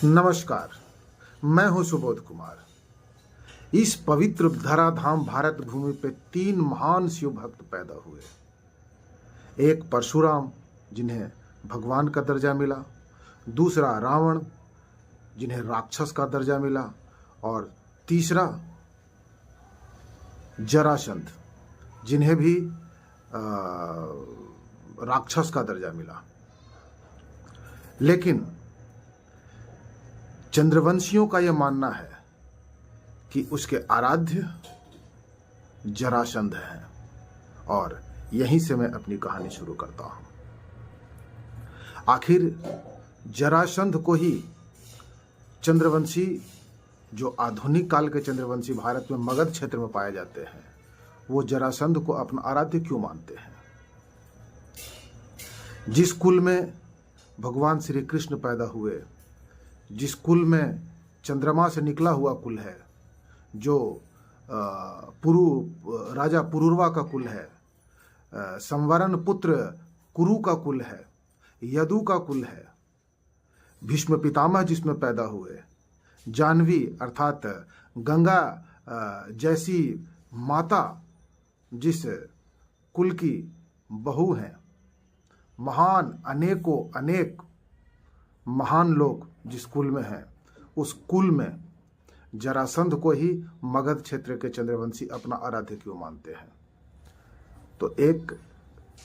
नमस्कार, मैं हूं सुबोध कुमार। इस पवित्र धराधाम भारत भूमि पे 3 महान शिव भक्त पैदा हुए। एक परशुराम, जिन्हें भगवान का दर्जा मिला। दूसरा रावण, जिन्हें राक्षस का दर्जा मिला। और तीसरा जरासंध, जिन्हें भी राक्षस का दर्जा मिला। लेकिन चंद्रवंशियों का यह मानना है कि उसके आराध्य जरासंध हैं, और यहीं से मैं अपनी कहानी शुरू करता हूं। आखिर जरासंध को ही चंद्रवंशी, जो आधुनिक काल के चंद्रवंशी भारत में मगध क्षेत्र में पाए जाते हैं, वो जरासंध को अपना आराध्य क्यों मानते हैं? जिस कुल में भगवान श्री कृष्ण पैदा हुए, जिस कुल में चंद्रमा से निकला हुआ कुल है, जो राजा पुरुरवा का कुल है, संवरण पुत्र कुरु का कुल है, यदु का कुल है, भीष्म पितामह जिसमें पैदा हुए, जानवी अर्थात गंगा जैसी माता जिस कुल की बहू हैं, महान अनेकों अनेक महान लोग जिस कुल में हैं, उस कुल में जरासंध को ही मगध क्षेत्र के चंद्रवंशी अपना आराध्य क्यों मानते हैं? तो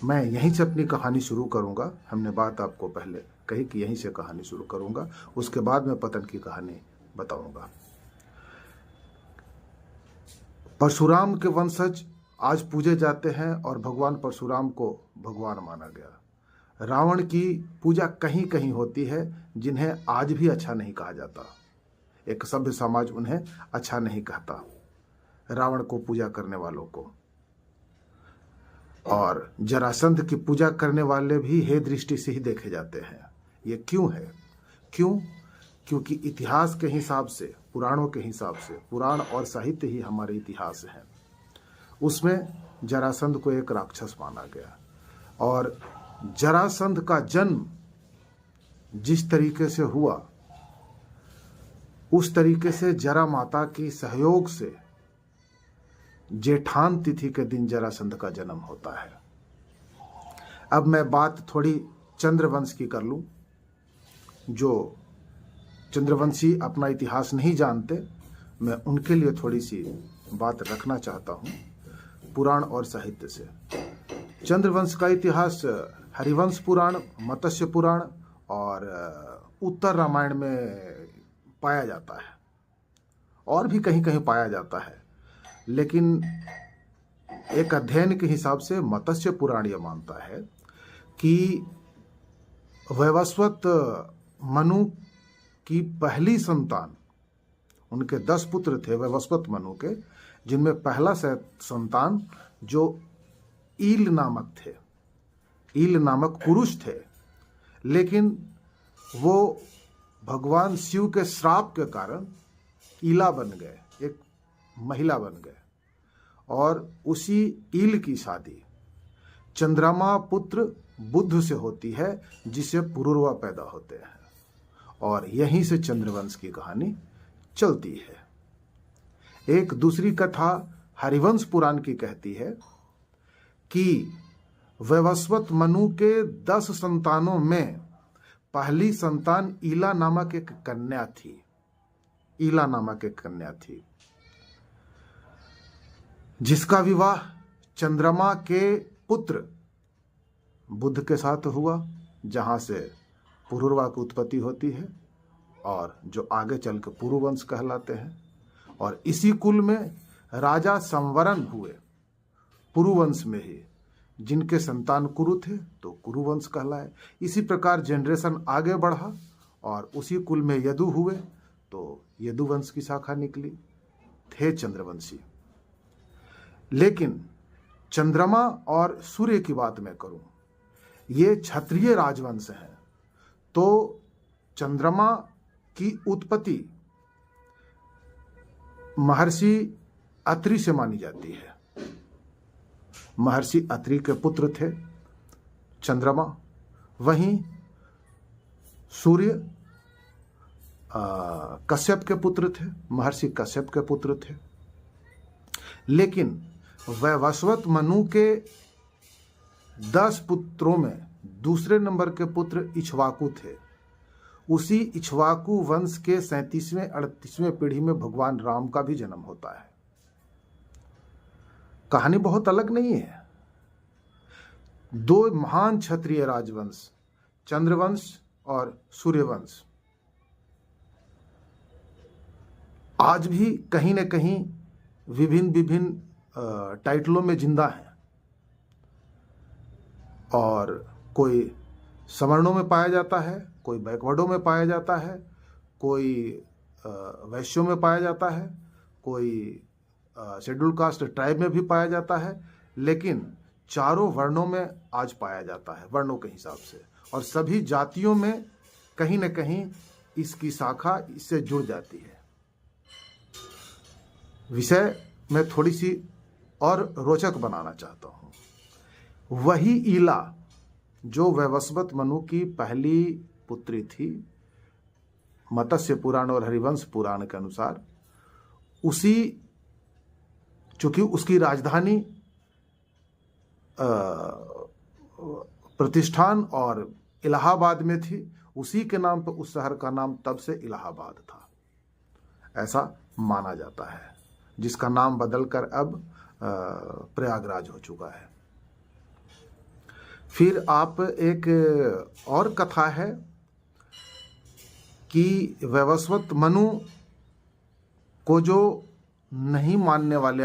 मैं यहीं से अपनी कहानी शुरू करूंगा। हमने बात आपको पहले कही कि यहीं से कहानी शुरू करूंगा, उसके बाद मैं पतन की कहानी बताऊंगा। परशुराम के वंशज आज पूजे जाते हैं और भगवान परशुराम को भगवान माना गया। रावण की पूजा कहीं कहीं होती है, जिन्हें आज भी अच्छा नहीं कहा जाता। एक सभ्य समाज उन्हें अच्छा नहीं कहता, रावण को पूजा करने वालों को। और जरासंध की पूजा करने वाले भी हे दृष्टि से ही देखे जाते हैं। ये क्यों है? क्योंकि इतिहास के हिसाब से, पुराणों के हिसाब से, पुराण और साहित्य ही हमारे इतिहास हैं, उसमें जरासंध को एक राक्षस माना गया। और जरासंध का जन्म जिस तरीके से हुआ, उस तरीके से जरा माता की सहयोग से जेठान तिथि के दिन जरासंध का जन्म होता है। अब मैं बात थोड़ी चंद्रवंश की कर लूं। जो चंद्रवंशी अपना इतिहास नहीं जानते, मैं उनके लिए थोड़ी सी बात रखना चाहता हूं पुराण और साहित्य से। चंद्रवंश का इतिहास हरिवंश पुराण, मत्स्य पुराण और उत्तर रामायण में पाया जाता है, और भी कहीं कहीं पाया जाता है। लेकिन एक अध्ययन के हिसाब से मत्स्य पुराण यह मानता है कि वैवस्वत मनु की पहली संतान, उनके 10 पुत्र थे वैवस्वत मनु के, जिनमें पहला संतान जो ईल नामक थे, ईल नामक पुरुष थे, लेकिन वो भगवान शिव के श्राप के कारण ईला बन गए, एक महिला बन गए। और उसी ईल की शादी चंद्रमा पुत्र बुध से होती है, जिसे पुरुरवा पैदा होते हैं। और यहीं से चंद्रवंश की कहानी चलती है। एक दूसरी कथा हरिवंश पुराण की कहती है कि वैवस्वत मनु के 10 संतानों में पहली संतान ईला नामक एक कन्या थी। ईला नामक एक कन्या थी, जिसका विवाह चंद्रमा के पुत्र बुध के साथ हुआ, जहां से पुरुरवा की उत्पत्ति होती है, और जो आगे चल के पुरुवंश कहलाते हैं। और इसी कुल में राजा संवरण हुए, पुरुवंश में ही, जिनके संतान कुरु थे तो कुरुवंश कहलाए। इसी प्रकार जनरेशन आगे बढ़ा और उसी कुल में यदु हुए तो यदुवंश की शाखा निकली, थे चंद्रवंशी। लेकिन चंद्रमा और सूर्य की बात मैं करूं, ये क्षत्रिय राजवंश हैं, तो चंद्रमा की उत्पत्ति महर्षि अत्रि से मानी जाती है। महर्षि अत्रि के पुत्र थे चंद्रमा। वहीं सूर्य कश्यप के पुत्र थे, महर्षि कश्यप के पुत्र थे। लेकिन वैवस्वत मनु के 10 पुत्रों में दूसरे नंबर के पुत्र इक्ष्वाकु थे। उसी इक्ष्वाकु वंश के 37वें 38वें पीढ़ी में भगवान राम का भी जन्म होता है। कहानी बहुत अलग नहीं है। 2 महान क्षत्रिय राजवंश, चंद्रवंश और सूर्यवंश, आज भी कहीं न कहीं विभिन्न टाइटलों में जिंदा हैं। और कोई सवर्णों में पाया जाता है, कोई बैकवर्डों में पाया जाता है, कोई वैश्यों में पाया जाता है, कोई शेड्यूल कास्ट ट्राइब में भी पाया जाता है, लेकिन चारों वर्णों में आज पाया जाता है, वर्णों के हिसाब से। और सभी जातियों में कहीं न कहीं इसकी शाखा इससे जुड़ जाती है। विषय मैं थोड़ी सी और रोचक बनाना चाहता हूं। वही ईला जो वैवस्वत मनु की पहली पुत्री थी, मत्स्य पुराण और हरिवंश पुराण के अनुसार, उसी चूंकि उसकी राजधानी प्रतिष्ठान और इलाहाबाद में थी, उसी के नाम पर उस शहर का नाम तब से इलाहाबाद था, ऐसा माना जाता है, जिसका नाम बदलकर अब प्रयागराज हो चुका है। फिर आप एक और कथा है कि वैवस्वत मनु को जो नहीं मानने वाले